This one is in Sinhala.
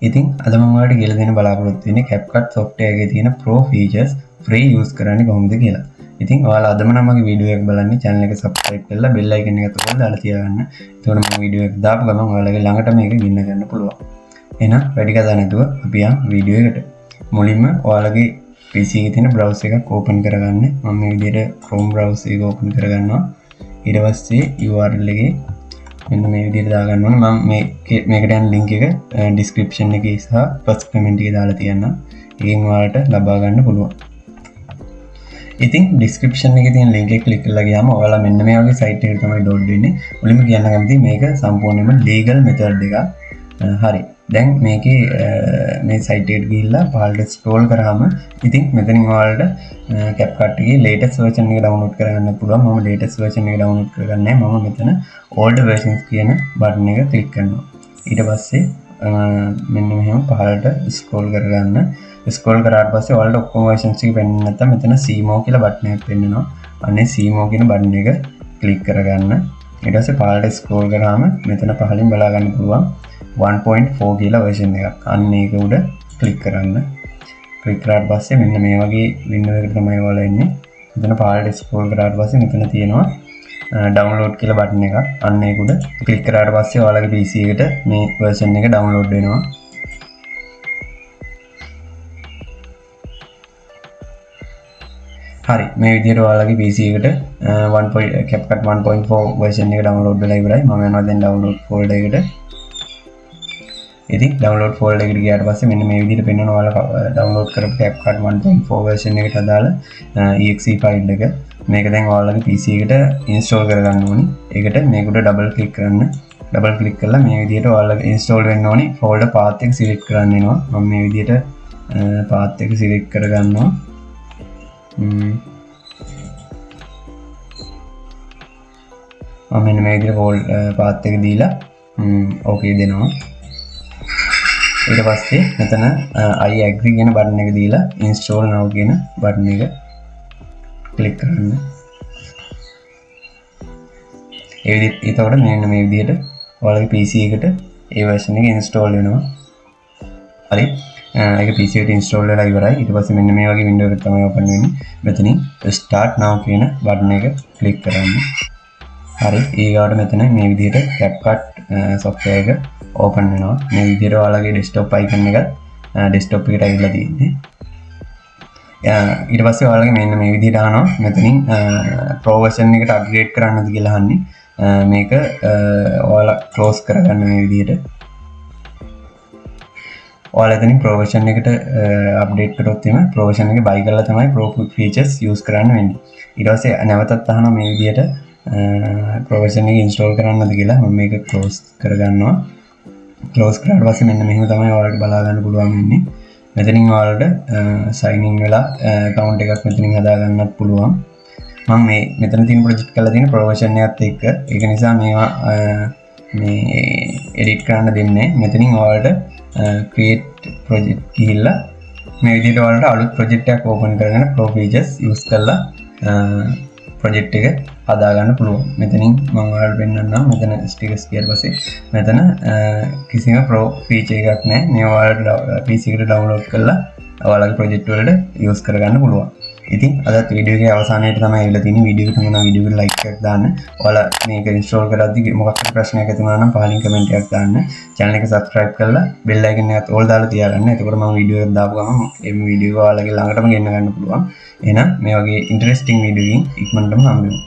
ඉතින් අද මම ඔයාලට කියලා දෙන්න බලාපොරොත්තු වෙන්නේ CapCut software එකේ තියෙන pro features free use කරන්නේ කොහොමද කියලා. ඉතින් ඔයාලා අදම නම් මගේ වීඩියෝ එක බලන්නේ channel එක subscribe කරලා bell icon එක අතට දාලා තියාගන්න. එතකොට මම වීඩියෝ එක දාපු ගමන් ඔයාලගේ ළඟට මේක ගින්න ගන්න පුළුවන්. එහෙනම් වැඩි කතා නැතුව අපි යමු වීඩියෝ එකට. මුලින්ම ඔයාලගේ PC එකේ තියෙන browser එකක් open කරගන්න. මම මේ විදිහට Chrome browser එක open කරගන්නවා. ඊට පස්සේ URL එකේ මෙන්න මේ විදිහට දාගන්න ඕනේ. මම මේකට යන link එක description එකේ සහ first comment එකේ දාලා තියන්නම්. ඒකෙන් ඔයාලට ලබා ගන්න පුළුවන්. ඉතින් description එකේ තියෙන link එක click කරලා ගියාම ඔයාලා මෙන්න මේ වගේ site එකකට තමයි load වෙන්නේ. මුලින්ම කියන්න කැමතියි මේක සම්පූර්ණයෙන්ම legal method එකක්. හරි. දැන් මේකේ මේ site එකට ගිහිල්ලා පහළට scroll කරාම ඉතින් මෙතනින් ඔයාලට CapCut එකේ latest version එක download කරගන්න පුළුවන්. මම latest version එක download කරගන්නේ නැහැ. මම මෙතන old versions කියන button එක click කරනවා. ඊට පස්සේ මෙන්න මෙහෙම පහළට scroll කරගන්න. scroll කරාට පස්සේ ඔයාලට ඔක්කොම versions එක පෙන්වන්න නැත්නම් මෙතන see more කියලා button එකක් පෙන්වනවා. අනේ see more කියන button එක click කරගන්න. ඊට පස්සේ පහළට scroll කරාම මෙතන පහළින් බලා ගන්න පුළුවන් 1.4 කියලා version එකක්. අන්න ඒක උඩ click කරන්න. click කරාට පස්සේ මෙන්න මේ වගේ window එකකට තමයි ඔයාලා එන්නේ. මෙතන පහළට scroll කරාට පස්සේ මෙතන තියෙනවා download කියලා button එකක්. අන්න ඒක උඩ click කරාට පස්සේ ඔයාලගේ PC එකට මේ version එක download වෙනවා. හරි මේ විදිහට ඔයාලගේ PC එකට CapCut 1.4 version එක download වෙලා ඉවරයි. මම යනවා දැන් download folder එකට. ඉතින් download folder එකට ගියාට පස්සේ මෙන්න මේ විදිහට පෙන්වනවා ඔයාලා download කරපු CapCut 1.4 version එකට අදාළ exe file එක. මේක දැන් ඔයාලගේ PC එකට install කරගන්න ඕනි. ඒකට මේක උඩ double click කරන්න. double click කරලා මේ විදිහට ඔයාලගේ install වෙන්න ඕනි folder path එක select කරන්න වෙනවා. මම මේ විදිහට path එක select කරගන්නවා. මම මෙන්න මේ විදිහට folder path එක දීලා okay දෙනවා. ඊට පස්සේ මෙතන I agree කියන බටන් එක දීලා install now කියන බටන් එක ක්ලික් කරන්න. එතකොට මෙන්න මේ විදිහට ඔයාලගේ PC එකට ඒ version එක install වෙනවා. හරි. ඒක PC එකට install වෙලා ඉවරයි. ඊට පස්සේ මෙන්න මේ වගේ window එකක් තමයි open වෙන්නේ. මෙතනින් start now කියන බටන් එක ක්ලික් කරන්න. හරි. ඊගාට මෙතන මේ විදිහට CapCut software එක open වෙනවා. මේ විදිහට ඔයාලගේ desktop icon එක desktop එකට ඇවිල්ලා තියෙන්නේ. ඊට පස්සේ ඔයාලගේ මෙන්න මේ විදිහට ආනවා. මෙතනින් pro version එකට upgrade කරන්නද කියලා අහන්නේ. මේක ඔයාලා close කරගන්න මේ විදිහට. ඔයාලා එතනින් pro version එකට update කරොත් එimhe pro version එක buy කරලා තමයි pro features use කරන්න වෙන්නේ. ඊට පස්සේ නැවතත් අහනවා මේ විදිහට pro version එක install කරන්නද කියලා. මම මේක close කරගන්නවා. close කරාට පස්සේ මෙන්න මෙහෙම තමයි ඔයාලට බලා ගන්න පුළුවන් වෙන්නේ. මෙතනින් ඔයාලට sign in වෙලා account එකක් මෙතනින් හදා ගන්නත් පුළුවන්. මම මෙතන තියෙන project කරලා තියෙන pro version එකත් එක්ක ඒක නිසා මේවා මේ edit කරන්න දෙන්නේ. මෙතනින් ඔයාලට create project ගිහිල්ලා මේ විදිහට ඔයාලට අලුත් project එකක් open කරගෙන pro features use කරලා project එක හදා ගන්න පුළුවන්. මෙතනින් මම ඔයාලට පෙන්නන්නම්. මෙතන stickers කියලා පස්සේ මෙතන කිසිම pro feature එකක් නැහැ. මේ ඔයාලට PC එකට download කරලා ඔයාලගේ project වලට use කරගන්න පුළුවන්. ඉතින් අදත් වීඩියෝ එකේ අවසානයේට තමයි ඇවිල්ලා තියෙන්නේ. වීඩියෝ එක තුන වීඩියෝ එකට like එකක් දාන්න. ඔයාලා මේක install කරද්දී මොකක් හරි ප්‍රශ්නයක් ඇති වුණා නම් පහලින් comment එකක් දාන්න. channel එක subscribe කරලා bell icon එකත් all දාලා තියාගන්න. එතකොට මම වීඩියෝ එකක් දාපු ගමන් මේ වීඩියෝ එක ඔයාලගේ ළඟටම ගෙන්න ගන්න පුළුවන්. එහෙනම් මේ වගේ interesting වීඩියෝ එකකින් ඉක්මනටම හම්බ වෙමු.